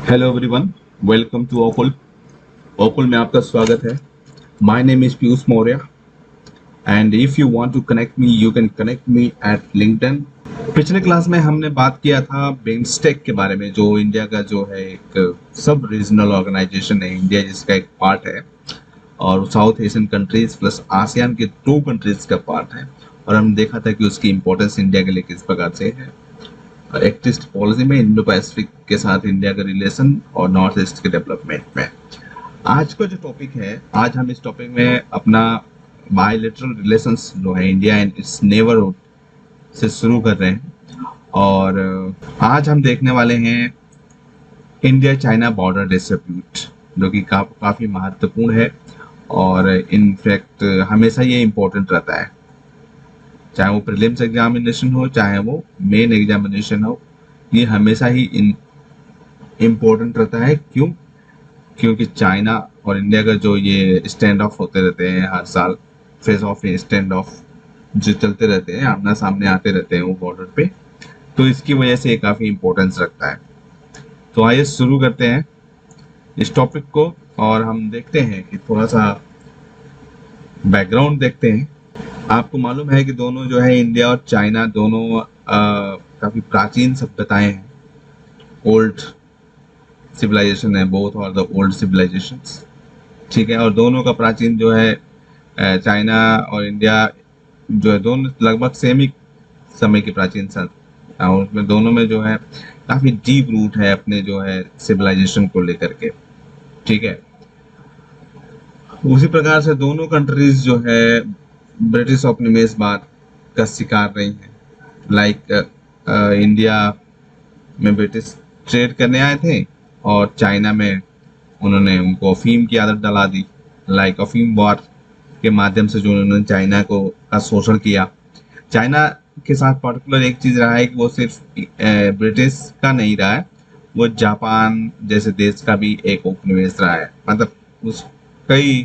Hello everyone, welcome to Okul. Okul में आपका स्वागत है। My name is Piyush Maurya and if you want to connect me you can connect me at LinkedIn. पिछले class में हमने बात किया था बिम्स्टेक के बारे में, जो इंडिया का जो है एक सब रीजनल ऑर्गेनाइजेशन है, इंडिया जिसका एक पार्ट है और south Asian countries plus ASEAN के दो कंट्रीज का पार्ट है। और हम देखा था कि उसकी इंपॉर्टेंस इंडिया के लिए किस प्रकार से है। एक्ट ईस्ट पॉलिसी में इंडो पैसिफिक के साथ इंडिया का रिलेशन और नॉर्थ ईस्ट के डेवलपमेंट में। आज का जो टॉपिक है, आज हम इस टॉपिक में अपना बायलैटरल रिलेशंस जो है इंडिया एंड इट्स नेबरहुड से शुरू कर रहे हैं। और आज हम देखने वाले हैं इंडिया चाइना बॉर्डर डिस्प्यूट, जो कि काफ़ी महत्वपूर्ण है और इनफैक्ट हमेशा ये इम्पोर्टेंट रहता है, चाहे वो प्रीलिम्स एग्जामिनेशन हो चाहे वो मेन एग्जामिनेशन हो। ये हमेशा ही इम्पोर्टेंट रहता है। क्यों? क्योंकि चाइना और इंडिया का जो ये स्टैंड ऑफ होते रहते हैं हर साल, फेस ऑफ स्टैंड ऑफ जो चलते रहते हैं, आमना सामने आते रहते हैं वो बॉर्डर पे, तो इसकी वजह से ये काफ़ी इम्पोर्टेंस रखता है। तो आइए शुरू करते हैं इस टॉपिक को और हम देखते हैं कि थोड़ा सा बैकग्राउंड देखते हैं। आपको मालूम है कि दोनों जो है इंडिया और चाइना दोनों काफ़ी प्राचीन सभ्यताएं हैं, ओल्ड सिविलाइजेशन है, both are the old civilizations. ठीक है, और दोनों का प्राचीन जो है चाइना और इंडिया जो है दोनों लगभग सेम ही समय की प्राचीन और उसमें दोनों में जो है काफ़ी डीप रूट है अपने जो है सिविलाइजेशन को लेकर के। ठीक है, उसी प्रकार से दोनों कंट्रीज जो है ब्रिटिश औपनिवेशवाद का शिकार रही हैं। लाइक इंडिया में ब्रिटिश ट्रेड करने आए थे और चाइना में उन्होंने उनको अफीम की आदत डला दी। लाइक अफीम वॉर के माध्यम से जो उन्होंने चाइना को का शोषण किया। चाइना के साथ पर्टिकुलर एक चीज़ रहा है कि वो सिर्फ ब्रिटिश का नहीं रहा है, वो जापान जैसे देश का भी एक उपनिवेश रहा है। मतलब उस कई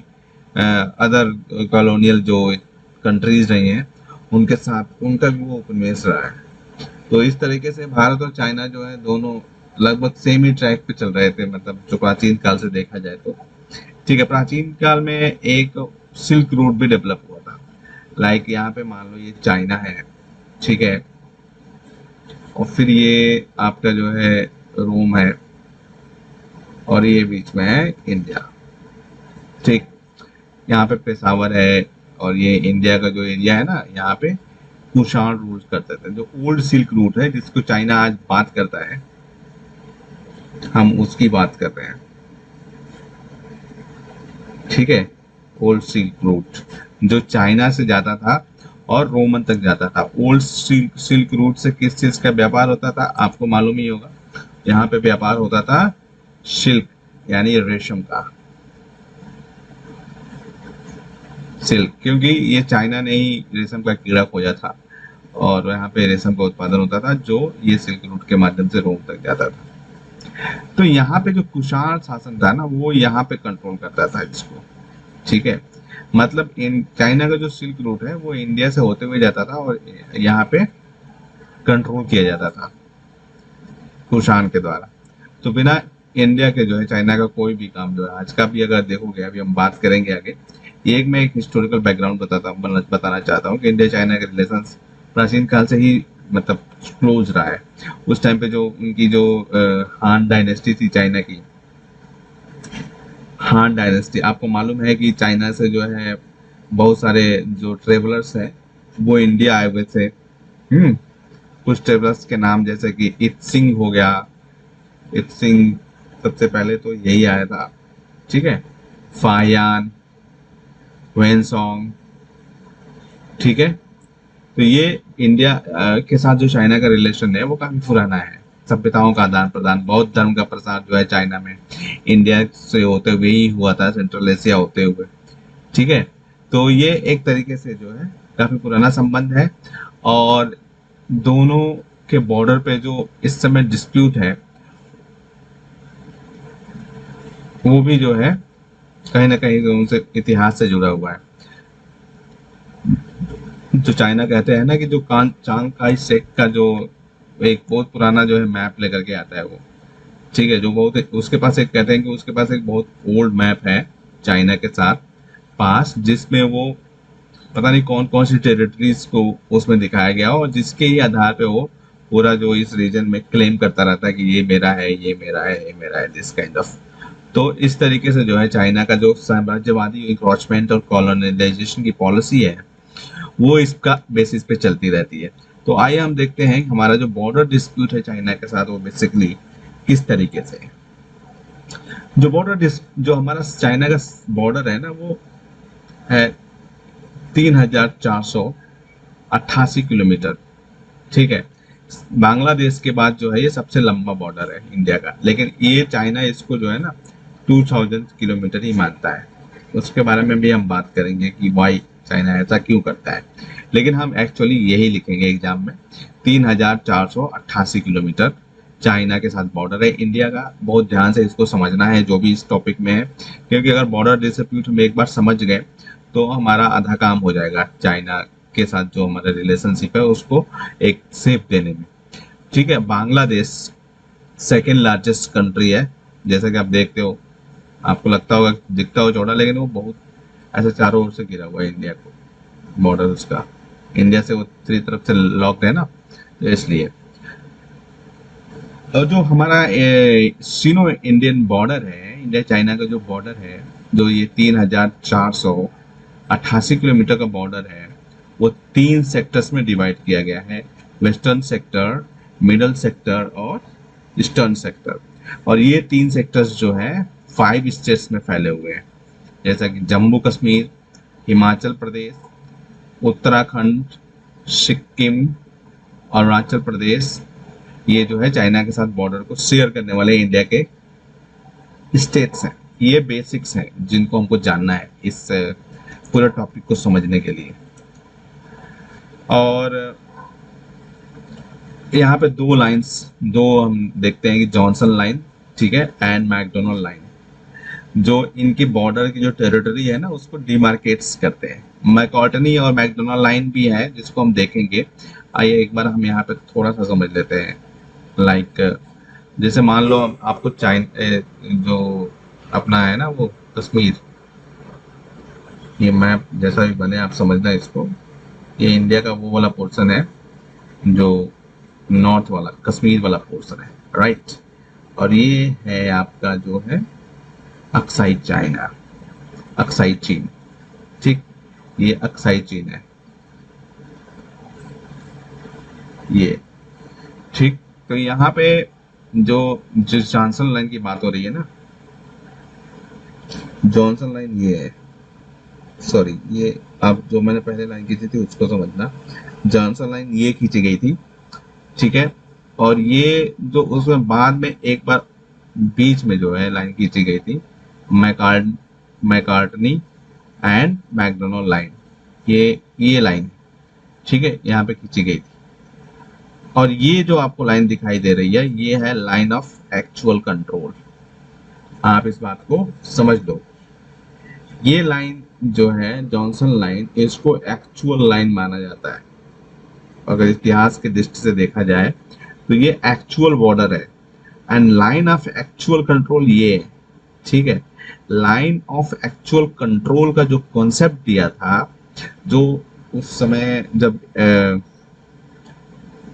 अदर कॉलोनियल जो कंट्रीज रही हैं उनके साथ उनका भी वो उपनिवेश रहा है। तो इस तरीके से भारत और चाइना जो है दोनों लगभग सेम ही ट्रैक पे चल रहे थे, मतलब जो प्राचीन काल से देखा जाए तो। ठीक है, प्राचीन काल में एक सिल्क रूट भी डेवलप हुआ था। लाइक यहाँ पे मान लो ये चाइना है, ठीक है, और फिर ये आपका जो है रोम है और ये बीच में है इंडिया। ठीक, यहाँ पे पेशावर है और ये इंडिया का जो एरिया है ना, यहाँ पे कुषाण रूल करते थे। जो ओल्ड सिल्क रूट है जिसको चाइना आज बात करता है, हम उसकी बात कर रहे हैं। ठीक है, ओल्ड सिल्क रूट जो चाइना से जाता था और रोमन तक जाता था। ओल्ड सिल्क रूट से किस चीज का व्यापार होता था आपको मालूम ही होगा। यहाँ पे व्यापार होता था सिल्क यानी रेशम का, सिल्क, क्योंकि ये चाइना ने ही रेशम का कीड़ा खोजा था और यहाँ पे रेशम का उत्पादन होता था जो ये सिल्क रूट के माध्यम से रोम तक जाता था। तो यहाँ पे जो कुषाण शासन था ना, वो यहाँ पे कंट्रोल करता था इसको। ठीक है, मतलब इन चाइना का जो सिल्क रूट है वो इंडिया से होते हुए जाता था और यहाँ पे कंट्रोल किया जाता था कुषाण के द्वारा। तो बिना इंडिया के जो है चाइना का कोई भी काम जो है आज का भी अगर देखोगे, अभी हम बात करेंगे आगे। एक मैं एक हिस्टोरिकल बैकग्राउंड बताना चाहता हूँ कि इंडिया चाइना के रिलेशन प्राचीन काल से ही मतलब क्लोज रहा है। उस टाइम पे जो उनकी जो हान डायनेस्टी थी चाइना की, हान डायनेस्टी, आपको मालूम है कि चाइना से जो है बहुत सारे जो ट्रेवलर्स हैं वो इंडिया आए हुए थे। कुछ ट्रेवलर्स के नाम जैसे कि इत्सिंग हो गया, इत्सिंग सबसे पहले तो यही आया था। ठीक है, फायान, वेनसोंग। ठीक है, तो ये इंडिया के साथ जो चाइना का रिलेशन है वो काफी पुराना है। सभ्यताओं का आदान प्रदान, बौद्ध धर्म का प्रसार जो है चाइना में इंडिया से होते हुए ही हुआ था, सेंट्रल एशिया होते हुए। ठीक है, तो ये एक तरीके से जो है काफी पुराना संबंध है। और दोनों के बॉर्डर पे जो इस समय डिस्प्यूट है वो भी जो है कहीं ना कहीं उनसे इतिहास से जुड़ा हुआ है। जो चाइना कहते हैं ना कि जो चांग काई शेक का जो एक बहुत पुराना जो है मैप लेकर के आता है वो, ठीक है, जो बहुत उसके पास एक कहते हैं कि उसके पास एक बहुत ओल्ड मैप है चाइना के साथ पास, जिसमें वो पता नहीं कौन कौन सी टेरिटरीज को उसमें दिखाया गया हो, और जिसके ही आधार पे वो पूरा जो इस रीजन में क्लेम करता रहता है कि ये मेरा है, ये मेरा है, ये मेरा है, दिस काइंड ऑफ। तो इस तरीके से जो है चाइना का जो साम्राज्यवादी इंक्रोचमेंट और कॉलोनाइजेशन की पॉलिसी है वो इसका बेसिस पे चलती रहती है। तो आइए हम देखते हैं कि हमारा जो बॉर्डर डिस्प्यूट है चाइना के साथ वो बेसिकली किस तरीके से है। जो हमारा चाइना का बॉर्डर है ना, वो है 3,488 किलोमीटर। ठीक है, बांग्लादेश के बाद जो है ये सबसे लंबा बॉर्डर है इंडिया का, लेकिन ये चाइना इसको जो है ना 2,000 किलोमीटर ही मानता है। उसके बारे में भी हम बात करेंगे कि वाई चाइना ऐसा क्यों करता है, लेकिन हम एक्चुअली यही लिखेंगे एग्जाम में, 3,488 किलोमीटर चाइना के साथ बॉर्डर है इंडिया का। बहुत ध्यान से इसको समझना है जो भी इस टॉपिक में है, क्योंकि अगर बॉर्डर डिस्प्यूट हम एक बार समझ गए तो हमारा आधा काम हो जाएगा चाइना के साथ जो हमारा रिलेशनशिप है उसको एक सेफ देने में। ठीक है, बांग्लादेश सेकेंड लार्जेस्ट कंट्री है, जैसा कि आप देखते हो, आपको लगता होगा दिखता हो चौड़ा, लेकिन वो बहुत ऐसे चारों ओर से घिरा हुआ है इंडिया को, बॉर्डर उसका इंडिया से वो दूसरी तरफ से लॉक्ड है ना, तो इसलिए। और जो हमारा सीनो इंडियन बॉर्डर है, इंडिया चाइना का जो बॉर्डर है, जो ये 3,488 किलोमीटर का बॉर्डर है, वो 3 सेक्टर्स में डिवाइड किया गया है, वेस्टर्न सेक्टर, मिडल सेक्टर और ईस्टर्न सेक्टर। और ये 3 सेक्टर्स जो है 5 स्टेट्स में फैले हुए हैं, जैसा कि जम्मू कश्मीर, हिमाचल प्रदेश, उत्तराखंड, सिक्किम, अरुणाचल प्रदेश। ये जो है चाइना के साथ बॉर्डर को शेयर करने वाले इंडिया के स्टेट्स हैं। ये बेसिक्स हैं जिनको हमको जानना है इस पूरे टॉपिक को समझने के लिए। और यहाँ पे दो हम देखते हैं कि जॉनसन लाइन, ठीक है, एंड मैकडोनल्ड लाइन, जो इनकी बॉर्डर की जो टेरिटरी है ना उसको डिमार्केट्स करते हैं। मैकॉर्टनी और मैकडोनल्ड लाइन भी है जिसको हम देखेंगे। आइए एक बार हम यहाँ पे थोड़ा सा समझ लेते हैं। लाइक जैसे मान लो आपको जो अपना है ना वो कश्मीर, ये मैप जैसा भी बने आप समझना इसको, ये इंडिया का वो वाला पोर्शन है जो नॉर्थ वाला कश्मीर वाला पोर्शन है, राइट। और ये है आपका जो है अक्साई चाइना, अक्साई चीन, ठीक, ये अक्साई चीन है ये, ठीक। तो यहाँ पे जो जॉनसन लाइन की बात हो रही है ना, जॉनसन लाइन ये है, सॉरी ये अब जो मैंने पहले लाइन खींची थी उसको समझना। जॉनसन लाइन ये खींची गई थी, ठीक है, और ये जो उसमें बाद में एक बार बीच में जो है लाइन खींची गई थी, मैकार्टनी एंड मैकडोनल्ड लाइन, ये लाइन, ठीक है, यहाँ पे खींची गई थी। और ये जो आपको लाइन दिखाई दे रही है ये है लाइन ऑफ एक्चुअल कंट्रोल। आप इस बात को समझ लो, ये लाइन जो है जॉनसन लाइन, इसको एक्चुअल लाइन माना जाता है। अगर इतिहास के दृष्टि से देखा जाए तो ये एक्चुअल बॉर्डर है, and line of actual control ये है, ठीक है। लाइन ऑफ एक्चुअल कंट्रोल का जो कॉन्सेप्ट दिया था, जो उस समय जब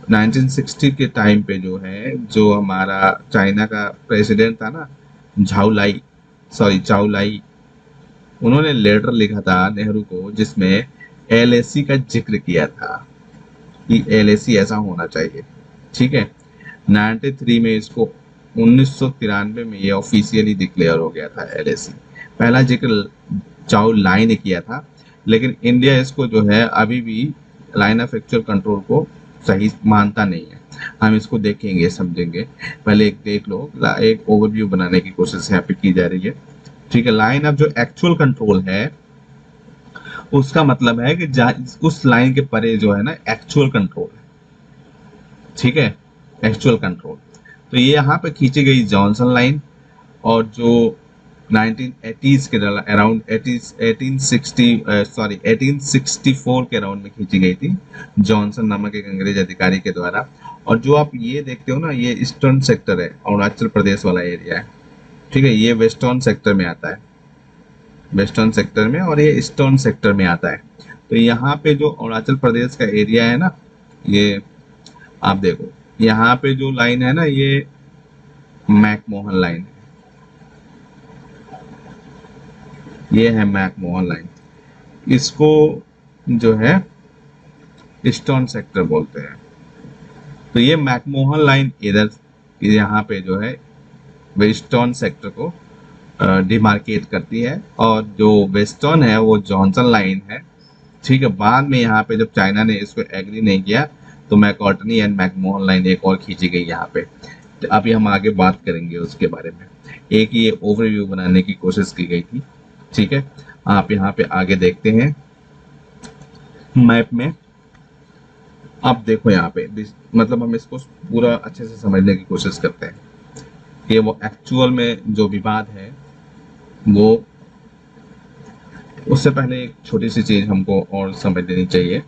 1960 के टाइम पे जो है, जो हमारा चाइना का प्रेसिडेंट था ना, चाउ लाई, उन्होंने लेटर लिखा था नेहरू को जिसमें एलएसी का जिक्र किया था कि एलएसी ऐसा होना चाहिए, ठीक है। 93 में इसको 1993 में ये ऑफिशियली डिक्लेयर हो गया था एलएसी। पहला जिक्र चाउ लाई ने किया था, लेकिन इंडिया इसको जो है अभी भी लाइन ऑफ एक्चुअल कंट्रोल को सही मानता नहीं है। हम इसको देखेंगे, समझेंगे। पहले एक देख लो, एक ओवरव्यू बनाने की कोशिश यहाँ पे की जा रही है, ठीक है। लाइन ऑफ जो एक्चुअल कंट्रोल है उसका मतलब है कि उस लाइन के परे जो है ना एक्चुअल कंट्रोल है, ठीक है, एक्चुअल कंट्रोल। तो ये यहाँ पे खींची गई जॉनसन लाइन, और जो 1980s के अराउंड 1864 के अराउंड में खींची गई थी जॉनसन नामक एक अंग्रेज अधिकारी के द्वारा। और जो आप ये देखते हो ना, ये ईस्टर्न सेक्टर है, अरुणाचल प्रदेश वाला एरिया है, ठीक है। ये वेस्टर्न सेक्टर में आता है, वेस्टर्न सेक्टर में, और ये ईस्टर्न सेक्टर में आता है। तो यहाँ पे जो अरुणाचल प्रदेश का एरिया है ना, ये आप देखो, यहाँ पे जो लाइन है ना, ये मैकमोहन लाइन है, ये है मैकमोहन लाइन। इसको जो है ईस्टर्न सेक्टर बोलते हैं। तो ये मैकमोहन लाइन इधर यहाँ पे जो है वेस्टर्न सेक्टर को डिमार्केट करती है, और जो वेस्टर्न है वो जॉनसन लाइन है, ठीक है। बाद में यहाँ पे जब चाइना ने इसको एग्री नहीं किया तो मैकॉर्टनी एंड मैकमोहन लाइन एक और खींची गई यहाँ पे। तो अभी हम आगे बात करेंगे उसके बारे में। एक ये ओवरव्यू बनाने की कोशिश की गई थी, ठीक है। आप यहाँ पे आगे देखते हैं मैप में, आप देखो यहाँ पे, मतलब हम इसको पूरा अच्छे से समझने की कोशिश करते हैं कि वो एक्चुअल में जो विवाद है वो, उससे पहले एक छोटी सी चीज हमको और समझ लेनी चाहिए।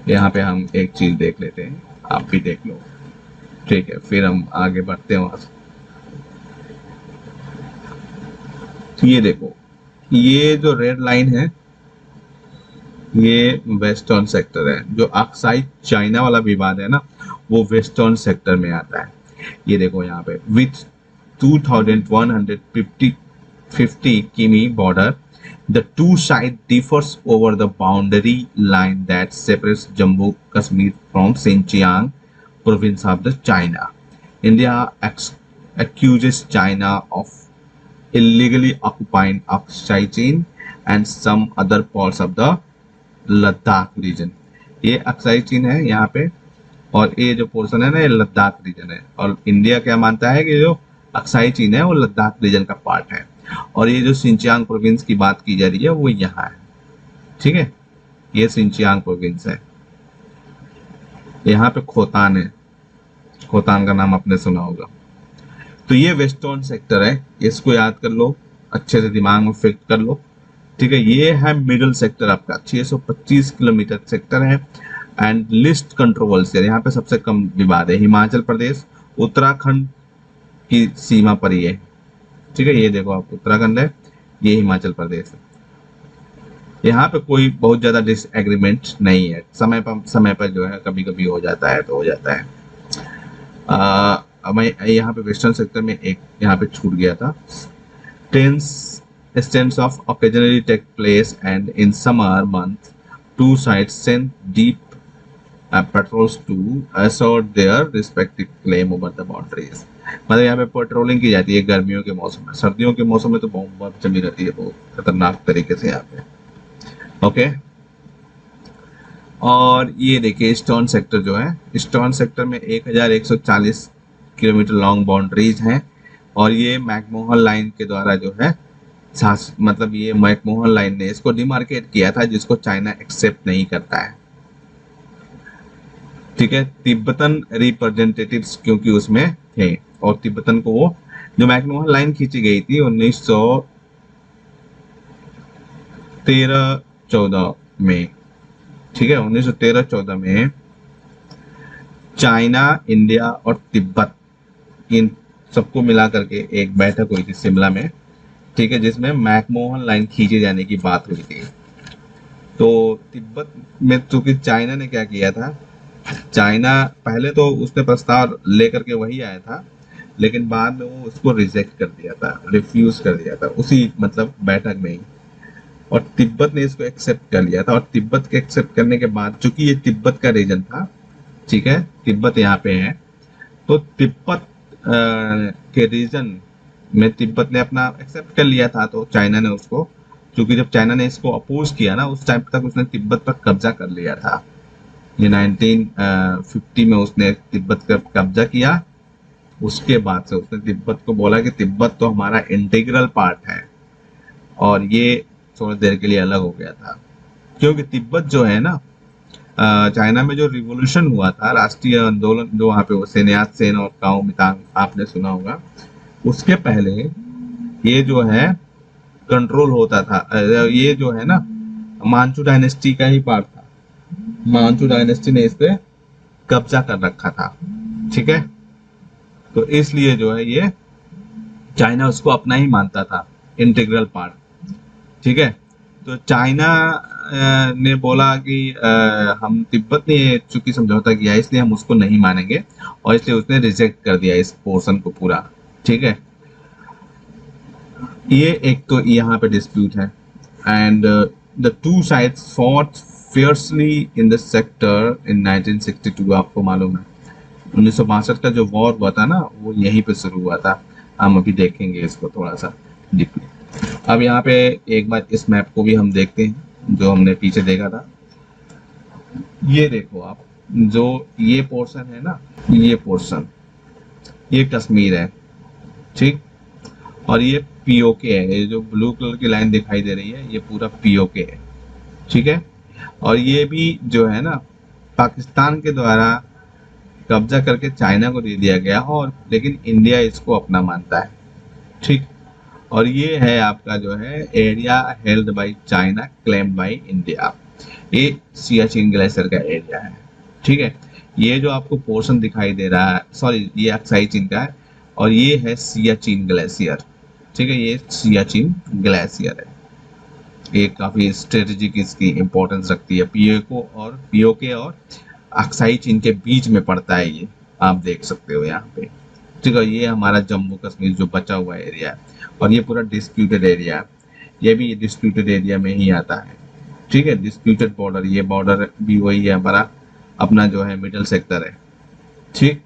यहाँ पे हम एक चीज देख लेते हैं, आप भी देख लो, ठीक है, फिर हम आगे बढ़ते हैं वहां से। ये देखो, ये जो रेड लाइन है ये वेस्टर्न सेक्टर है। जो अक्साई चाइना वाला विवाद है ना, वो वेस्टर्न सेक्टर में आता है। ये देखो यहाँ पे, विथ 2150 किमी border, the two sides differs over the boundary line that separates Jammu Kashmir from Xinjiang province of the China. India accuses China of illegally occupying Aksai Chin and some other parts of the Ladakh region. ये अक्साई चीन है यहाँ पे, और ये जो portion है ना, ये लद्दाख रीजन है। और इंडिया क्या मानता है कि जो अक्साई चीन है वो लद्दाख रीजन का पार्ट है, और ये जो सिंचियांग प्रोविंस की बात की जा रही है वो यहाँ है, ठीक है। ये सिंचियांग प्रोविंस है, यहाँ पे खोतान है, खोतान का नाम आपने सुना होगा। तो ये वेस्टर्न सेक्टर है, इसको याद कर लो, अच्छे से दिमाग में फिट कर लो, ठीक है। ये है मिडिल सेक्टर आपका, 625 किलोमीटर सेक्टर है। एंड लिस्ट कंट्रोवर्शियल, यहाँ पे सबसे कम विवाद है। हिमाचल प्रदेश उत्तराखंड की सीमा पर ही है, ठीक है। ये देखो आप, उत्तराखंड है, ये हिमाचल प्रदेश है। यहाँ पे कोई बहुत ज्यादा डिसएग्रीमेंट नहीं है, समय पर जो है कभी कभी हो जाता है तो हो जाता है। मैं यहाँ पे वेस्टर्न सेक्टर में एक यहाँ पे छूट गया था। Tense Stands off occasionally take place, and in summer months, two sides send deep patrols to assert their respective claim over the boundaries. मतलब यहाँ पे पेट्रोलिंग की जाती है गर्मियों के मौसम में। सर्दियों के मौसम में तो बर्फ जमी रहती है बहुत खतरनाक तरीके से यहाँ पे, ओके। और ये देखिए ईस्टर्न सेक्टर जो है, ईस्टर्न सेक्टर में 1140 किलोमीटर लॉन्ग बाउंड्रीज हैं, और ये मैकमोहन लाइन के द्वारा जो है, मतलब ये मैकमोहन लाइन ने इसको डिमार्केट किया था, जिसको चाइना एक्सेप्ट नहीं करता है, ठीक है। तिब्बतन रिप्रेजेंटेटिव्स क्योंकि उसमें थे, और तिब्बतन को वो, जो मैकमोहन लाइन खींची गई थी 1913-14 में, ठीक है, 1913-14 में चाइना, इंडिया और तिब्बत, इन सबको मिला करके एक बैठक हुई थी शिमला में, ठीक है, जिसमें मैकमोहन लाइन खींचे जाने की बात हुई थी। तो तिब्बत में चूंकि चाइना ने क्या किया था, चाइना पहले तो उसने प्रस्ताव लेकर के वही आया था, लेकिन बाद में वो उसको रिजेक्ट कर दिया था, रिफ्यूज कर दिया था उसी मतलब बैठक में ही, और तिब्बत ने इसको एक्सेप्ट कर लिया था। और तिब्बत के एक्सेप्ट करने के बाद, चूंकि ये तिब्बत का रीजन था, ठीक है, तिब्बत यहाँ पे है, तो तिब्बत के रीजन में तिब्बत ने अपना एक्सेप्ट कर लिया था। तो चाइना ने उसको, क्योंकि जब चाइना ने इसको अपोज किया ना, उस टाइम तक उसने तिब्बत पर कब्जा कर लिया था। ये 1950 में उसने तिब्बत पर कब्जा किया। उसके बाद से उसने तिब्बत को बोला कि तिब्बत तो हमारा इंटीग्रल पार्ट है, और ये थोड़ी देर के लिए अलग हो गया था। क्योंकि तिब्बत जो है ना, चाइना में जो रिवॉल्यूशन हुआ था, राष्ट्रीय आंदोलन, जो वहाँ पे वो सेन्यात सेन और काओ मितांग, आपने सुना होगा, उसके पहले ये जो है कंट्रोल होता था, ये जो है ना मांचू डायनेस्टी का ही पार्ट था। मांचू डायनेस्टी ने इस पे कब्जा कर रखा था, ठीक है। तो इसलिए जो है ये चाइना उसको अपना ही मानता था, इंटीग्रल पार्ट, ठीक है। तो चाइना ने बोला कि हम तिब्बत ने चूंकि समझौता किया है इसलिए हम उसको नहीं मानेंगे, और इसलिए उसने रिजेक्ट कर दिया इस पोर्शन को पूरा, ठीक है। ये एक तो यहाँ पे डिस्प्यूट है, and the two sides fought fiercely in the sector in 1962। आपको मालूम है 1962 का जो वॉर हुआ था ना, वो यहीं पे शुरू हुआ था। हम अभी देखेंगे इसको थोड़ा सा डीपली। अब यहाँ पे एक बार इस मैप को भी हम देखते हैं जो हमने पीछे देखा था। ये देखो आप, जो ये पोर्शन है ना, ये पोर्शन, ये कश्मीर है, ठीक। और ये पीओके है, ये जो ब्लू कलर की लाइन दिखाई दे रही है ये पूरा पीओके है, ठीक है। और ये भी जो है ना पाकिस्तान के द्वारा कब्जा करके चाइना को दे दिया गया, और लेकिन इंडिया इसको अपना मानता है, ठीक। और ये है आपका जो है area held by China claimed by India. ये सियाचिन ग्लेशियर का एरिया है, ठीक है। ये जो आपको पोर्शन दिखाई दे रहा है, सॉरी ये अक्साई चीन का है, और ये है सियाचिन ग्लेशियर, ठीक है। ये सियाचिन ग्लेशियर है, ये काफी स्ट्रेटेजिक इसकी इंपॉर्टेंस रखती है। पीओके और अक्साई चीन के बीच में पड़ता है ये, आप देख सकते हो यहाँ पे, ठीक है। ये हमारा जम्मू कश्मीर जो बचा हुआ एरिया है, और ये पूरा डिस्प्यूटेड एरिया है, ये भी डिस्प्यूटेड एरिया में ही आता है, ठीक है। डिस्प्यूटेड बॉर्डर, ये बॉर्डर भी वही है हमारा अपना जो है मिडिल सेक्टर है, ठीक।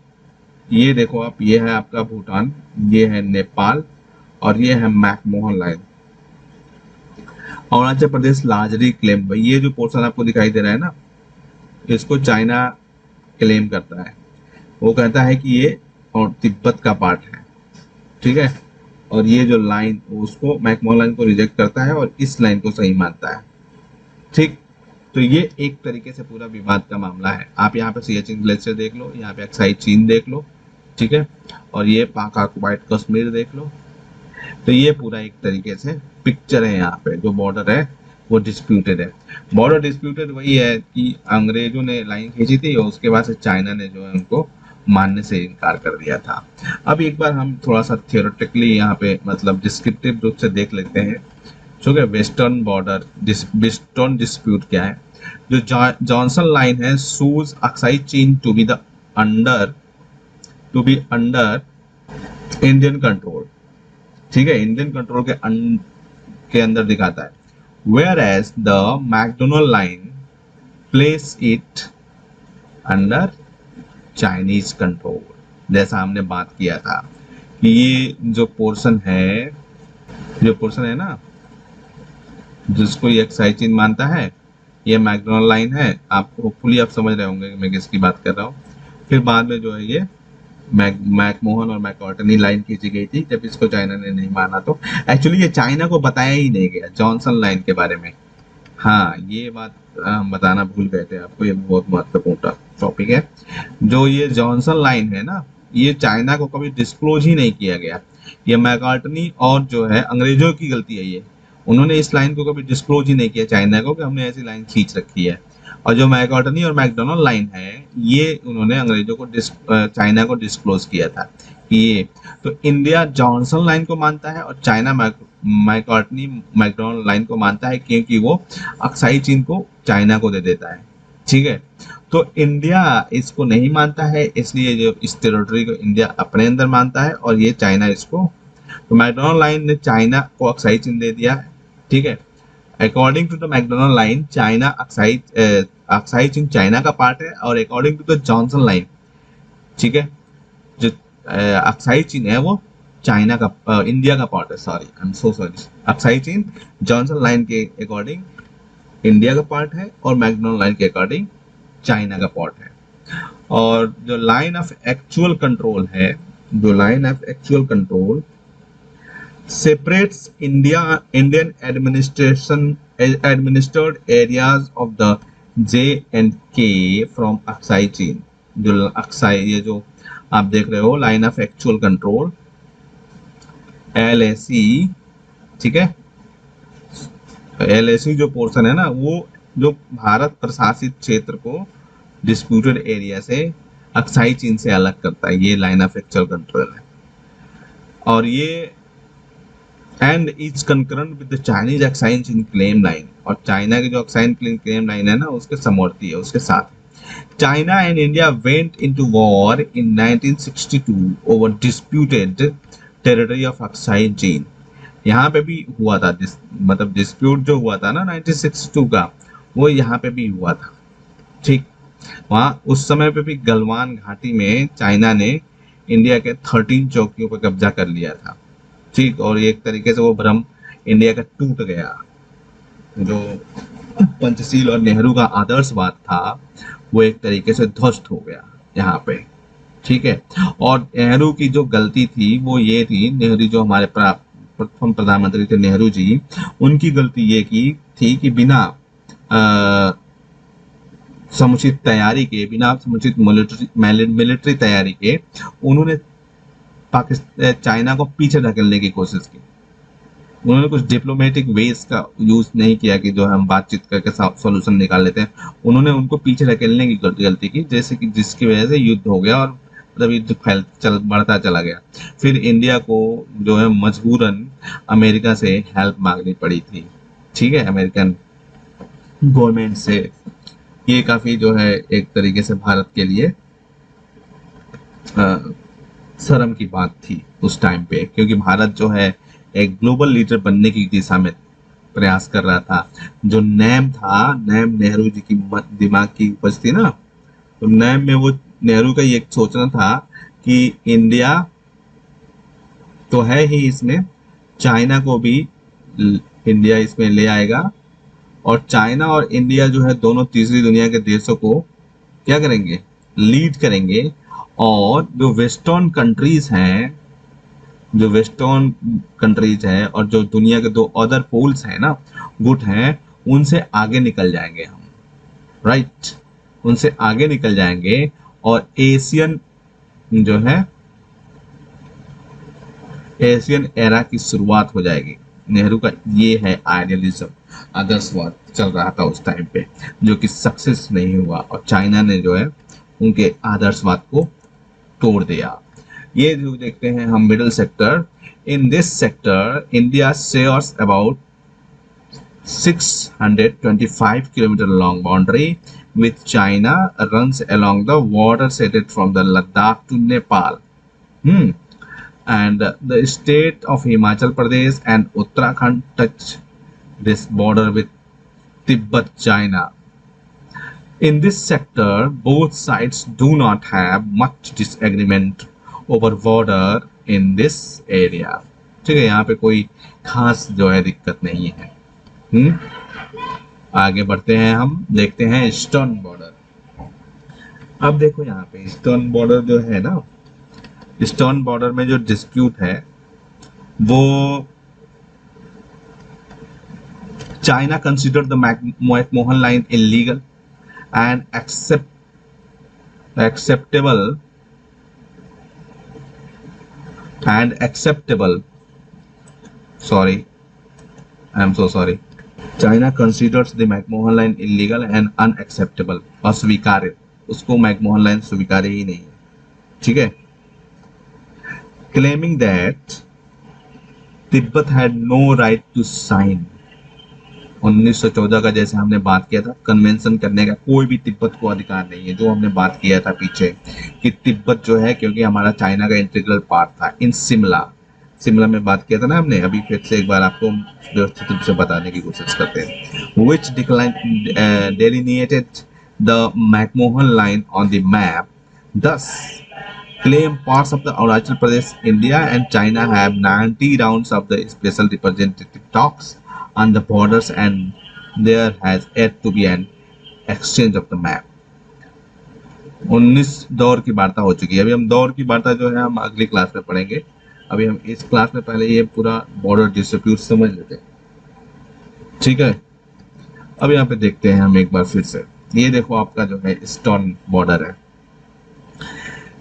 ये देखो आप, ये है आपका भूटान, ये है नेपाल, और ये है McMahon line. Arunachal Pradesh largely claim, भाई ये जो पोर्शन आपको दिखाई दे रहा है ना, इसको चाइना क्लेम करता है। वो कहता है कि ये और तिब्बत का पार्ट है, ठीक है। और ये जो लाइन उसको मैकमोहन लाइन को रिजेक्ट करता है और इस लाइन को सही मानता है, ठीक। तो ये एक तरीके से पूरा विवाद का मामला है। आप यहाँ पे सियाचिन ग्लेशियर देख लो, यहाँ पे अक्साई चीन देख लो, ठीक है। और ये पाक ऑक्युपाइड कश्मीर देख लो। तो ये पूरा एक तरीके से पिक्चर है, यहाँ पे जो बॉर्डर है वो डिस्प्यूटेड है। बॉर्डर डिस्प्यूटेड वही है कि अंग्रेजों ने लाइन खींची थी और उसके बाद से चाइना ने जो है उनको मानने से इनकार कर दिया था। अब एक बार हम थोड़ा सा थियोरेटिकली यहाँ पे मतलब डिस्क्रिप्टिव रूप से देख लेते हैं, ठीक है। वेस्टर्न बॉर्डर वेस्टर्न डिस्प्यूट क्या है। जो जॉनसन लाइन है shows Aksai Chin to be under Indian control, ठीक है। इंडियन कंट्रोल के अंदर दिखाता है। whereas the McDonald line place it under Chinese control। जैसा हमने बात किया था कि ये जो पोर्शन है ना जिसको ये अक्साई चीन मानता है, ये मैकडोनल्ड लाइन है। आप होपफुली आप समझ रहे होंगे कि मैं किसकी बात कर रहा हूँ। फिर बाद में जो है ये मैकमोहन और मैकॉर्टनी लाइन खींची गई थी जब इसको चाइना ने नहीं माना। तो एक्चुअली ये चाइना को बताया ही नहीं गया जॉनसन लाइन के बारे में। हाँ, ये बात हम बताना भूल गए थे आपको, ये बहुत महत्वपूर्ण टॉपिक है। जो ये जॉनसन लाइन है ना, ये चाइना को कभी डिस्क्लोज ही नहीं किया गया। ये मैकॉर्टनी और जो है अंग्रेजों की गलती है, ये उन्होंने इस लाइन को कभी डिस्क्लोज ही नहीं किया चाइना को कि हमने ऐसी लाइन खींच रखी है। और जो मैकॉर्टनी और मैकडोनल्ड लाइन है ये उन्होंने अंग्रेजों को चाइना को डिस्क्लोज किया था कि ये। तो इंडिया जॉनसन लाइन को मानता है और चाइना मैकॉर्टनी मैकडोनल्ड लाइन को मानता है क्योंकि वो अक्साई चीन को चाइना को दे देता है, ठीक है। तो इंडिया इसको नहीं मानता है, इसलिए जो इस टेरिटरी को इंडिया अपने अंदर मानता है और ये चाइना इसको। तो मैकडोनल्ड लाइन ने चाइना को अक्साई चीन दे दिया है, ठीक है। According to the McDonald line China Aksai Chin China का पार्ट है, और according to the Johnson line, ठीक है, जो अक्साई चीन है वो चाइना का इंडिया का पार्ट है। Sorry, I am so sorry. Aksai चीन जॉनसन लाइन के अकॉर्डिंग इंडिया का पार्ट है और मैकडोनल्ड लाइन के अकॉर्डिंग चाइना का पार्ट है। और जो लाइन ऑफ एक्चुअल कंट्रोल है, जो line of actual control separates Indian administered areas of the J&K from Aksai चीन। जो अक्साई, ये जो आप देख रहे हो line of actual control, LAC, ठीक है, LAC जो पोर्शन है ना, वो जो भारत प्रशासित क्षेत्र को डिस्प्यूटेड एरिया से अक्साई चीन से अलग करता है, ये लाइन ऑफ एक्चुअल कंट्रोल है। और ये and is concurrent with the Chinese exine चीन क्लेम लाइन, और चाइना की जो एक्साइन क्लेम लाइन है ना, उसके समवर्ती है, उसके साथ। China and India went into war in 1962 over disputed territory of Aksai Chin। यहाँ पे भी हुआ था, मतलब डिस्प्यूट जो हुआ था ना 1962 का, वो यहाँ पे भी हुआ था, ठीक। वहाँ उस समय पे भी गलवान घाटी में चाइना ने इंडिया के 13 चौकियों पर कब्जा कर लिया था, ठीक। और एक तरीके से वो भ्रम इंडिया का टूट गया, जो पंचशील और नेहरू का आदर्शवाद था वो एक तरीके से ध्वस्त हो गया यहाँ पे, ठीक है। और नेहरू की जो गलती थी वो ये थी, नेहरू जो हमारे प्रथम प्रधानमंत्री थे नेहरू जी, उनकी गलती ये की थी कि बिना समुचित तैयारी के, बिना समुचित मिलिट्री तैयारी के उन्होंने पाकिस्तान चाइना को पीछे धकेलने की कोशिश की। उन्होंने कुछ डिप्लोमेटिक वेज का यूज नहीं किया कि जो हम बातचीत करके सॉल्यूशन निकाल लेते हैं। उन्होंने उनको पीछे धकेलने की गलती की, जैसे कि जिसकी वजह से युद्ध हो गया और मतलब युद्ध बढ़ता चला गया। फिर इंडिया को जो है मजबूरन अमेरिका से हेल्प मांगनी पड़ी थी, ठीक है, अमेरिकन गवर्नमेंट से। ये काफी जो है एक तरीके से भारत के लिए शर्म की बात थी उस टाइम पे, क्योंकि भारत जो है एक ग्लोबल लीडर बनने की दिशा में प्रयास कर रहा था। जो नैम था, नैम नेहरू जी की दिमाग की उपज थी ना, तो नैम में वो नेहरू का ये सोचना था कि इंडिया तो है ही इसमें, चाइना को भी इंडिया इसमें ले आएगा, और चाइना और इंडिया जो है दोनों तीसरी दुनिया के देशों को क्या करेंगे, लीड करेंगे। और जो वेस्टर्न कंट्रीज हैं, जो वेस्टर्न कंट्रीज है और जो दुनिया के दो अदर पोल्स हैं ना, गुट हैं, उनसे आगे निकल जाएंगे हम, राइट, उनसे आगे निकल जाएंगे। और एशियन जो है, एशियन एरा की शुरुआत हो जाएगी। नेहरू का ये है आइडियलिज्म, आदर्शवाद चल रहा था उस टाइम पे, जो कि सक्सेस नहीं हुआ, और चाइना ने जो है उनके आदर्शवाद को तोड़ दिया। ये जो देखते हैं हम middle sector, in this sector India shares about 625 kilometer long boundary with China, runs along the water headed from the Ladakh to Nepal. And the state of Himachal Pradesh and Uttarakhand touch this border with Tibet, China. In this sector, both sides do not have much disagreement over border in this area। ठीक है, यहाँ पे कोई खास जो है दिक्कत नहीं है। आगे बढ़ते हैं, हम देखते हैं ईस्टर्न बॉर्डर। अब देखो यहाँ पे ईस्टर्न बॉर्डर जो है ना, ईस्टर्न बॉर्डर में जो डिस्प्यूट है वो China consider the McMahon line illegal and acceptable, sorry, I am so sorry, China considers the McMahon line illegal and unacceptable, अस्वीकार्य, उसको मैकमोहन लाइन स्वीकार्य ही नहीं है, ठीक है। claiming that Tibet had no right to sign, 1914 का जैसे हमने बात किया था, कन्वेंशन करने का कोई भी तिब्बत को अधिकार नहीं है, जो हमने बात किया था पीछे कि तिब्बत जो है क्योंकि हमारा चाइना का इंटीग्रल पार्ट था। इन शिमला में बात किया था ना हमने, अभी फिर से एक बार आपको व्यवस्थित रूप से बताने की कोशिश करते हैं। which delineated the McMahon line on the map, thus claim parts of the Arunachal Pradesh, India and China have 90 rounds of the special representative talks on the borders, and there has yet to be an exchange of the map। 19 दौर की वार्ता हो चुकी है। अभी हम दौर की वार्ता जो है हम अगली क्लास में पढ़ेंगे। अभी हम इस क्लास में पहले ये पूरा बॉर्डर डिस्प्यूट समझ लेते हैं, ठीक है। अब यहाँ पे देखते हैं हम एक बार फिर से, ये देखो आपका जो है ईस्टर्न बॉर्डर है।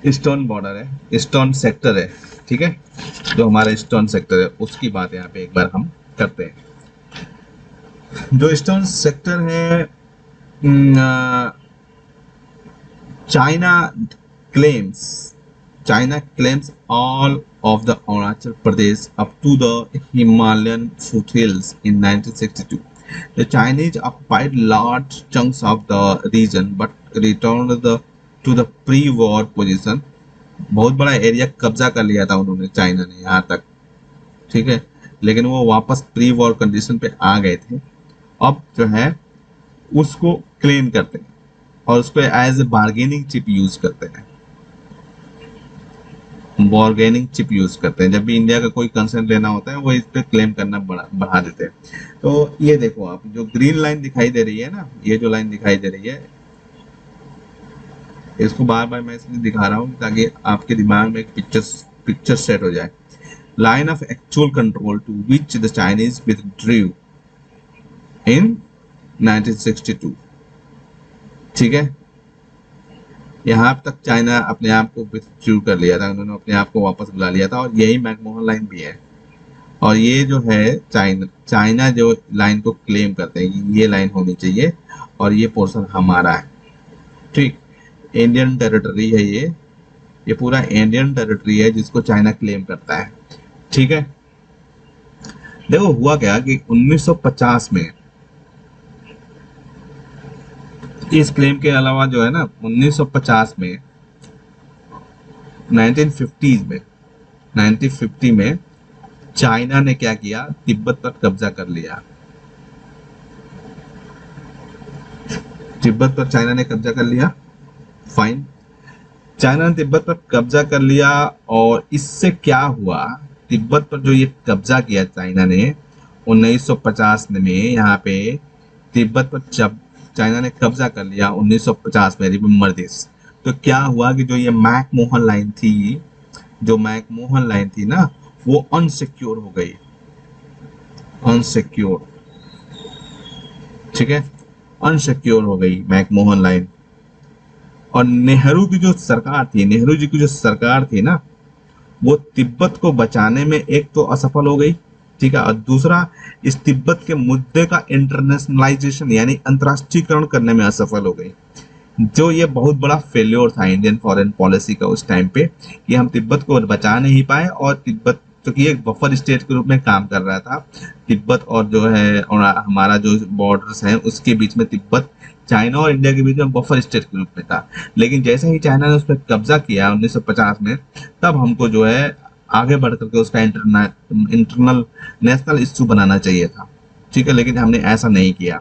ईस्टर्न बॉर्डर है, ईस्टर्न सेक्टर है, ठीक है, जो हमारा ईस्टर्न सेक्टर है उसकी बात यहाँ पे एक बार हम करते हैं। जो ईस्टर्न सेक्टर है, China claims China claims all of the Arunachal Pradesh up to the Himalayan foothills in 1962. The Chinese occupied large chunks of the region but returned to the pre-war position. बहुत बड़ा area कब्जा कर लिया था उन्होंने, China ने यहाँ तक, ठीक है, लेकिन वो वापस प्री वॉर कंडीशन पे आ गए थे। अब जो है उसको क्लेम करते हैं और उसको as a bargaining chip use करते हैं, बार्गेनिंग चिप यूज करते हैं। जब भी इंडिया का कोई कंसर्न लेना होता है वो इस पे क्लेम करना बढ़ा देते हैं। तो ये देखो आप, जो ग्रीन लाइन दिखाई दे रही है ना, ये जो लाइन दिखाई दे रही है, इसको बार बार मैं इसलिए दिखा रहा हूँ ताकि आपके दिमाग में एक पिक्चर सेट हो जाए। Line of actual control to which the Chinese withdrew in 1962, ठीक है, यहाँ तक चाइना अपने आप को विथड्रू कर लिया था, उन्होंने अपने आप को वापस बुला लिया था, और यही मैकमोहन लाइन भी है। और ये जो है चाइना जो लाइन को क्लेम करते हैं, ये लाइन होनी चाहिए और ये पोर्शन हमारा है, ठीक, इंडियन टेरिटरी है ये पूरा इंडियन टेरिटरी है जिसको चाइना क्लेम करता है, ठीक है। देखो हुआ क्या कि 1950 में इस क्लेम के अलावा जो है ना 1950 में 1950 में चाइना ने क्या किया, तिब्बत पर कब्जा कर लिया। तिब्बत पर चाइना ने कब्जा कर लिया, फाइन, चाइना ने तिब्बत पर कब्जा कर लिया। और इससे क्या हुआ, तिब्बत पर जो ये कब्जा किया चाइना ने 1950 में, यहाँ पे तिब्बत पर जब चाइना ने कब्जा कर लिया 1950 में, रिमेम्बर दिस, तो क्या हुआ कि जो ये मैकमोहन लाइन थी, जो मैकमोहन लाइन थी ना, वो अनसिक्योर हो गई, अनसिक्योर, ठीक है, अनसिक्योर हो गई मैकमोहन लाइन। और नेहरू की जो सरकार थी, नेहरू जी की जो सरकार थी ना, वो तिब्बत को बचाने में एक तो असफल हो गई, ठीक है, और दूसरा इस तिब्बत के मुद्दे का इंटरनेशनलाइजेशन यानी अंतर्राष्ट्रीयकरण करने में असफल हो गई, जो ये बहुत बड़ा फेल्योर था इंडियन फॉरेन पॉलिसी का उस टाइम पे, कि हम तिब्बत को बचा नहीं पाए। और तिब्बत क्योंकि एक बफर स्टेट के रूप में काम कर रहा था, तिब्बत और जो है और हमारा जो बॉर्डर्स हैं उसके बीच में तिब्बत चाइना और इंडिया के बीच में बफर स्टेट के रूप में था। लेकिन जैसे ही चाइना ने उस पर कब्जा किया 1950 में, तब हमको जो है आगे बढ़ करके उसका इंटरनल नेशनल इश्यू बनाना चाहिए था, ठीक है, लेकिन हमने ऐसा नहीं किया।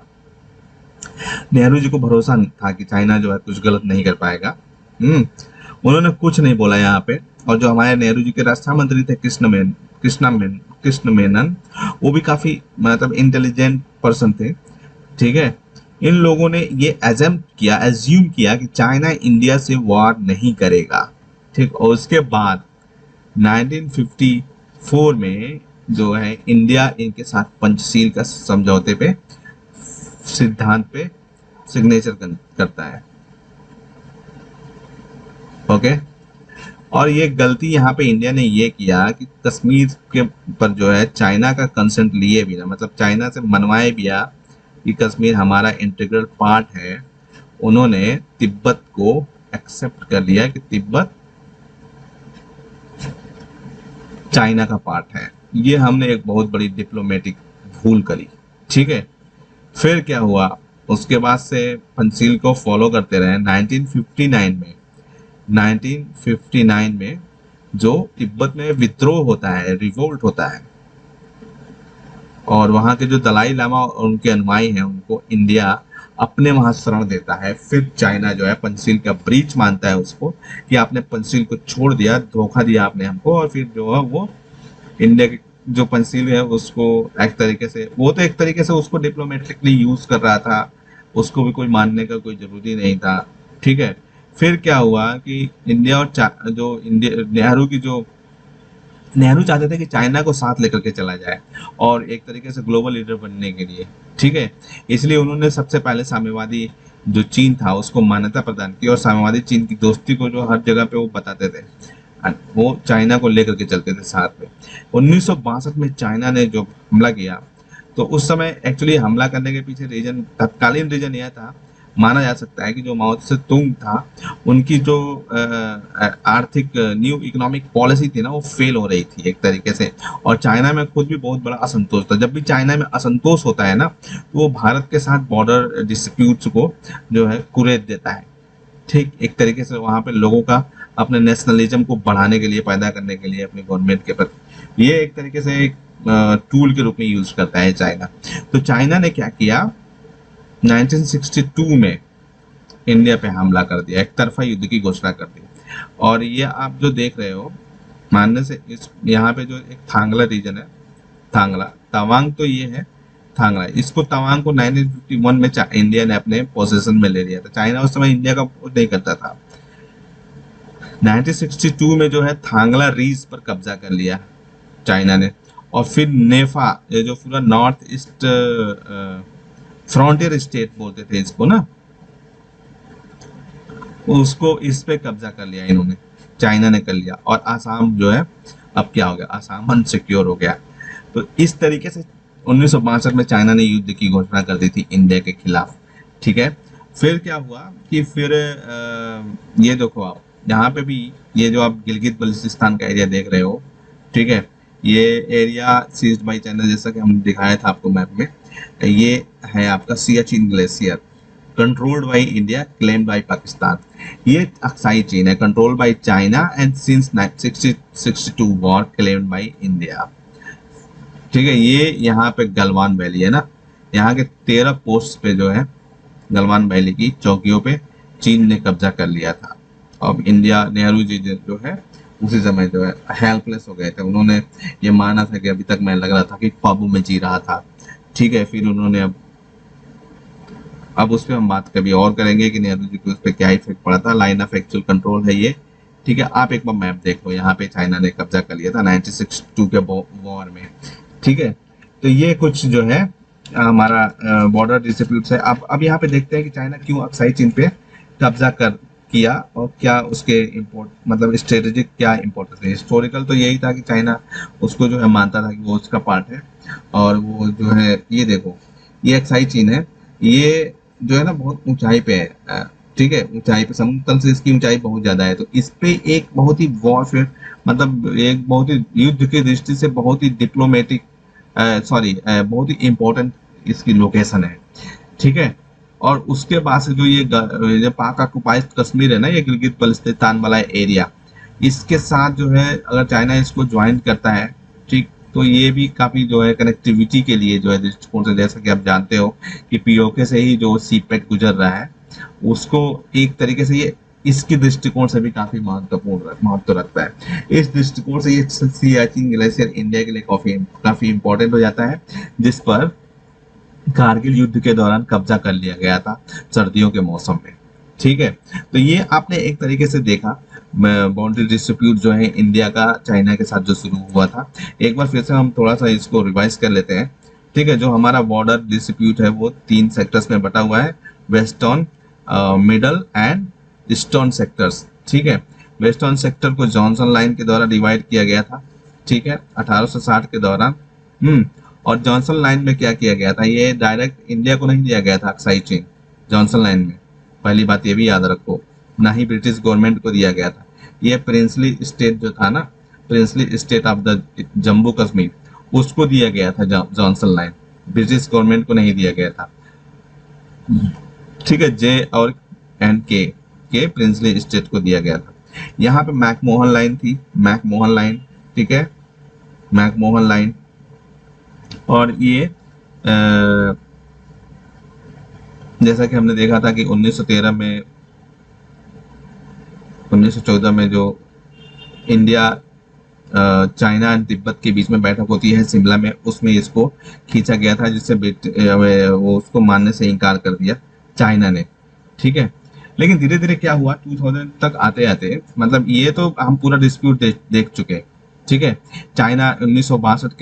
नेहरू जी को भरोसा था कि चाइना जो है कुछ गलत नहीं कर पाएगा, उन्होंने कुछ नहीं बोला यहाँ पे। और जो हमारे नेहरू जी के रक्षा मंत्री थे कृष्ण मेनन, वो भी काफी मतलब इंटेलिजेंट पर्सन थे, ठीक है। इन लोगों ने ये एज्यूम किया कि चाइना इंडिया से वॉर नहीं करेगा, ठीक। और उसके बाद 1954 में जो है इंडिया इनके साथ पंचशील का समझौते पे सिद्धांत पे सिग्नेचर करता है, ओके। और ये गलती यहाँ पे इंडिया ने ये किया कि कश्मीर के पर जो है चाइना का कंसेंट लिए बिना, मतलब चाइना से मनवाए बिना कि कश्मीर हमारा इंटीग्रल पार्ट है, उन्होंने तिब्बत को एक्सेप्ट कर लिया कि तिब्बत चाइना का पार्ट है। ये हमने एक बहुत बड़ी डिप्लोमेटिक भूल करी, ठीक है। फिर क्या हुआ, उसके बाद से पंचशील को फॉलो करते रहे। 1959 में जो तिब्बत में विद्रोह होता है, रिवोल्ट होता है, और वहां के जो दलाई लामा और उनके अनुयायी हैं उनको इंडिया अपने वहां शरण देता है। फिर चाइना जो है पंचशील का ब्रीच मानता है उसको, कि आपने पंचशील को छोड़ दिया, धोखा दिया आपने हमको। और फिर जो है वो इंडिया की जो पंचशील है उसको एक तरीके से, वो तो एक तरीके से उसको डिप्लोमेटिकली यूज कर रहा था, उसको भी कोई मानने का कोई जरूरी नहीं था, ठीक है। फिर क्या हुआ कि इंडिया और जो इंडिया नेहरू चाहते थे कि चाइना को साथ लेकर के चला जाए और एक तरीके से ग्लोबल लीडर बनने के लिए, ठीक है। इसलिए उन्होंने सबसे पहले साम्यवादी जो चीन था उसको मान्यता प्रदान की और साम्यवादी चीन की दोस्ती को जो हर जगह पे वो बताते थे, वो चाइना को लेकर के चलते थे साथ में। 1962 में चाइना ने जो हमला किया, तो उस समय एक्चुअली हमला करने के पीछे रीजन, तत्कालीन रीजन यह था, माना जा सकता है कि जो माओ से तुंग था, उनकी जो आर्थिक न्यू इकोनॉमिक पॉलिसी थी ना, वो फेल हो रही थी एक तरीके से। और चाइना में खुद भी बहुत बड़ा असंतोष था। जब भी चाइना में असंतोष होता है ना, तो वो भारत के साथ बॉर्डर डिस्प्यूट्स को जो है कुरेद देता है। ठीक एक तरीके से वहां पे लोगों का अपने नेशनलिज्म को बढ़ाने के लिए, पैदा करने के लिए अपनी गवर्नमेंट के प्रति, ये एक तरीके से एक टूल के रूप में यूज करता है चाइना। तो चाइना ने क्या किया, 1962 में इंडिया पे हमला कर दिया, एक तरफा युद्ध की घोषणा कर दी। और ये आप जो देख रहे हो, मानने से इस यहाँ पे जो एक थांगला रीजन है, थांगला तवांग, तो ये है थांगला, इसको तवांग को 1951 में इंडिया ने अपने पोजीशन में ले लिया था। चाइना उस समय इंडिया का वोट नहीं करता था। 1962 में जो है थांगला रीज पर कब्जा कर लिया चाइना ने। और फिर नेफा, ये जो पूरा नॉर्थ ईस्ट फ्रंटियर स्टेट बोलते थे इसको ना, उसको इस पे कब्जा कर लिया इन्होंने, चाइना ने कर लिया। और आसाम जो है, अब क्या हो गया, आसाम अनसिक्योर हो गया। तो इस तरीके से 1962 में चाइना ने युद्ध की घोषणा कर दी थी इंडिया के खिलाफ। ठीक है, फिर क्या हुआ कि फिर ये देखो आप यहाँ पे भी, ये जो आप गिलगित बल्चिस्तान का एरिया देख रहे हो, ठीक है, ये एरिया सीज्ड बाय चाइना, जैसा कि हमने दिखाया था आपको मैप में। ये है आपका Siachen glacier, controlled by India, claimed by Pakistan. ये अक्साई चीन है, controlled by China and since 1962 war claimed by India. ठीक है, ये यहाँ पे गलवान वैली है ना, यहाँ के 13 पोस्ट पे जो है गलवान वैली की चौकियों पे चीन ने कब्जा कर लिया था। अब इंडिया, नेहरू जी जो है उसी समय जो है हेल्पलेस हो गए थे। उन्होंने ये माना था कि अभी तक मैं लग रहा था कि ख्वाबों में जी रहा था। ठीक है, फिर उन्होंने अब उस पर हम बात कभी और करेंगे कि नेहरू जी को उस पर क्या इफेक्ट पड़ा था। लाइन ऑफ एक्चुअल कंट्रोल है ये। ठीक है, आप एक बार मैप देखो, यहाँ पे चाइना ने कब्जा कर लिया था 1962 के वॉर में। ठीक है, तो ये कुछ जो है हमारा बॉर्डर डिस्प्यूट्स है। अब यहाँ पे देखते हैं कि चाइना क्यों अक्साई चीन पे कब्जा कर किया और क्या उसके इम्पोर्ट, मतलब स्ट्रेटेजिक क्या इम्पोर्टेंस है। हिस्टोरिकल तो यही था कि चाइना उसको जो है मानता था कि वो उसका पार्ट है। और वो जो है, ये देखो, ये अक्साई चीन है, ये जो है ना बहुत ऊंचाई पे है। ठीक है, ऊंचाई पे, समुद्र से इसकी ऊंचाई बहुत ज्यादा है। तो इस पे एक बहुत ही वॉरफेयर, मतलब एक बहुत ही युद्ध की दृष्टि से बहुत ही डिप्लोमेटिक, बहुत ही इम्पोर्टेंट इसकी लोकेशन है। ठीक है, और उसके बाद से जो ये पाक ऑक्युपाइड कश्मीर है ना, ये गिलगित बल्चिस्तान वाला एरिया, इसके साथ जो है अगर चाइना इसको ज्वाइन करता है, ठीक, तो ये भी काफी जो है कनेक्टिविटी के लिए जो है दृष्टिकोण से, जैसा कि आप जानते हो कि पीओके से ही जो सीपेट गुजर रहा है, उसको एक तरीके से ये इसकी दृष्टिकोण से भी काफी महत्व रखता है। इस दृष्टिकोण से ये सियाचिन ग्लेशियर इंडिया के लिए काफी इंपॉर्टेंट हो जाता है, जिस पर कारगिल युद्ध के दौरान कब्जा कर लिया गया था सर्दियों के मौसम में। ठीक है, तो ये आपने एक तरीके से देखा बाउंड्री डिस्प्यूट जो है इंडिया का चाइना के साथ जो शुरू हुआ था। एक बार फिर से हम थोड़ा सा इसको रिवाइज कर लेते हैं। ठीक है, जो हमारा बॉर्डर डिस्प्यूट है वो 3 सेक्टर्स में बटा हुआ है, western, middle and eastern sectors. ठीक है, वेस्टर्न सेक्टर को जॉनसन लाइन के द्वारा डिवाइड किया गया था। ठीक है, 1860 के दौरान। और जॉनसन लाइन में क्या किया गया था, ये डायरेक्ट इंडिया को नहीं दिया गया था अक्साई चीन जॉनसन लाइन में, पहली बात ये भी याद रखो, ना ही ब्रिटिश गवर्नमेंट को दिया गया था। ये प्रिंसली स्टेट जो था ना, princely state of the Jammu Kashmir, उसको दिया गया था जॉनसन लाइन, ब्रिटिश गवर्नमेंट को नहीं दिया गया था। ठीक है, जे और एंड के प्रिंसली स्टेट को दिया गया था। यहाँ पे मैकमोहन लाइन थी, मैकमोहन लाइन। ठीक है, मैकमोहन लाइन। और ये जैसा कि हमने देखा था कि 1913 में, 1914 में जो इंडिया चाइना एंड तिब्बत के बीच में बैठक होती है शिमला में, उसमें इसको खींचा गया था, जिससे वो उसको मानने से इनकार कर दिया चाइना ने। ठीक है, लेकिन धीरे धीरे क्या हुआ, 2000 तक आते आते, मतलब ये तो हम पूरा डिस्प्यूट देख चुके हैं। ठीक है, चाइना 1962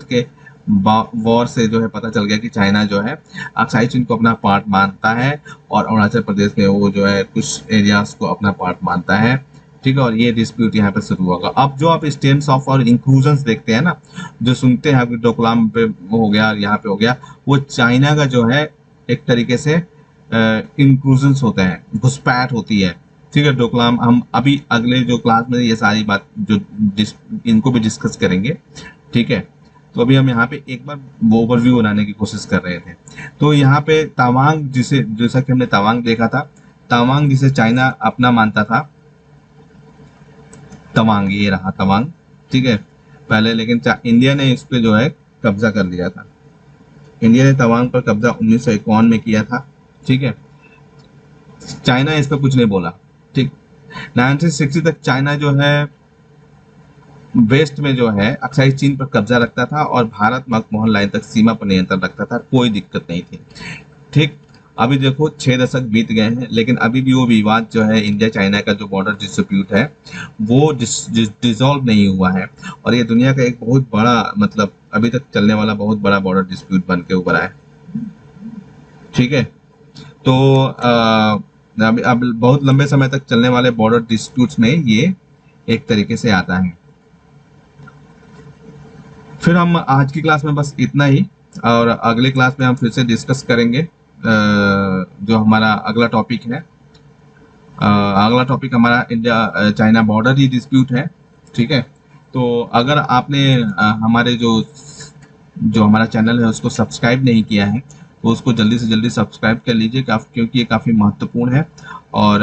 के वॉर से जो है पता चल गया कि चाइना जो है अक्साई चीन को अपना पार्ट मानता है, और अरुणाचल प्रदेश में वो जो है कुछ एरियाज को अपना पार्ट मानता है। ठीक है, और ये डिस्प्यूट यहाँ पे शुरू होगा। अब जो आप स्टेम्स ऑफ और इंक्लूजन्स देखते हैं ना, जो सुनते हैं कि डोकलाम पे हो गया, यहाँ पे हो गया, वो चाइना का जो है एक तरीके से इंक्लूजन्स होते हैं, घुसपैठ होती है। ठीक है, डोकलाम हम अभी अगले जो क्लास में ये सारी बात जो इनको भी डिस्कस करेंगे। ठीक है, तो अभी हम यहाँ पे एक बार ओवरव्यू बनाने की कोशिश कर रहे थे। तो यहाँ पे तवांग, जिसे जैसा कि हमने तवांग देखा था, तवांग जिसे चाइना अपना मानता था, तवांग ये रहा तवांग। ठीक है, पहले लेकिन इंडिया ने इस पे जो है कब्जा कर लिया था। इंडिया ने तवांग पर कब्जा 1951 में किया था। ठीक है, चाइना इस पर कुछ नहीं बोला। ठीक, 1960 तक चाइना जो है वेस्ट में जो है अक्साई चीन पर कब्जा रखता था और भारत मकमोहन लाइन तक सीमा पर नियंत्रण रखता था, कोई दिक्कत नहीं थी। ठीक, अभी देखो 6 दशक बीत गए हैं, लेकिन अभी भी वो विवाद जो है इंडिया चाइना का जो बॉर्डर डिस्प्यूट है वो डिसॉल्व नहीं हुआ है, और ये दुनिया का एक बहुत बड़ा मतलब अभी तक चलने वाला बहुत बड़ा बॉर्डर डिस्प्यूट बन के उभरा है। ठीक है, तो अब बहुत लंबे समय तक चलने वाले बॉर्डर डिस्प्यूट्स में ये एक तरीके से आता है। फिर हम आज की क्लास में बस इतना ही, और अगले क्लास में हम फिर से डिस्कस करेंगे जो हमारा अगला टॉपिक है। अगला टॉपिक हमारा इंडिया चाइना बॉर्डर ही डिस्प्यूट है। ठीक है, तो अगर आपने हमारे जो हमारा चैनल है उसको सब्सक्राइब नहीं किया है तो उसको जल्दी से जल्दी सब्सक्राइब कर लीजिए, क्योंकि ये काफ़ी महत्वपूर्ण है। और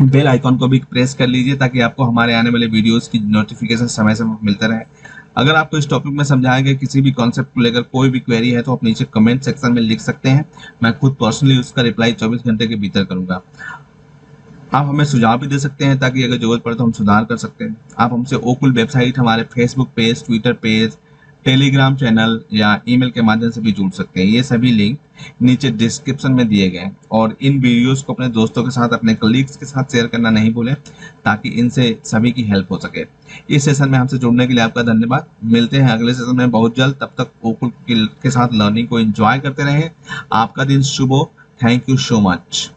बेल आइकॉन को भी प्रेस कर लीजिए ताकि आपको हमारे आने वाले वीडियोस की नोटिफिकेशन समय समय मिलता रहे। अगर आपको इस टॉपिक में समझाया गया किसी भी कॉन्सेप्ट को लेकर कोई भी क्वेरी है तो आप नीचे कमेंट सेक्शन में लिख सकते हैं, मैं खुद पर्सनली उसका रिप्लाई 24 घंटे के भीतर करूंगा। आप हमें सुझाव भी दे सकते हैं ताकि अगर जरूरत पड़े तो हम सुधार कर सकते हैं। आप हमसे ओकुल वेबसाइट, हमारे Facebook page, Twitter page, Telegram channel या ईमेल के माध्यम से भी जुड़ सकते हैं। ये सभी लिंक नीचे डिस्क्रिप्शन में दिए गए हैं, और इन वीडियोस को अपने दोस्तों के साथ, अपने कलीग्स के साथ शेयर करना नहीं भूलें ताकि इनसे सभी की हेल्प हो सके। इस सेशन में हमसे जुड़ने के लिए आपका धन्यवाद। मिलते हैं अगले सेशन में बहुत जल्द। तब तक ओकुल के साथ लर्निंग को एंजॉय करते रहें। आपका दिन शुभ हो। Thank you so much.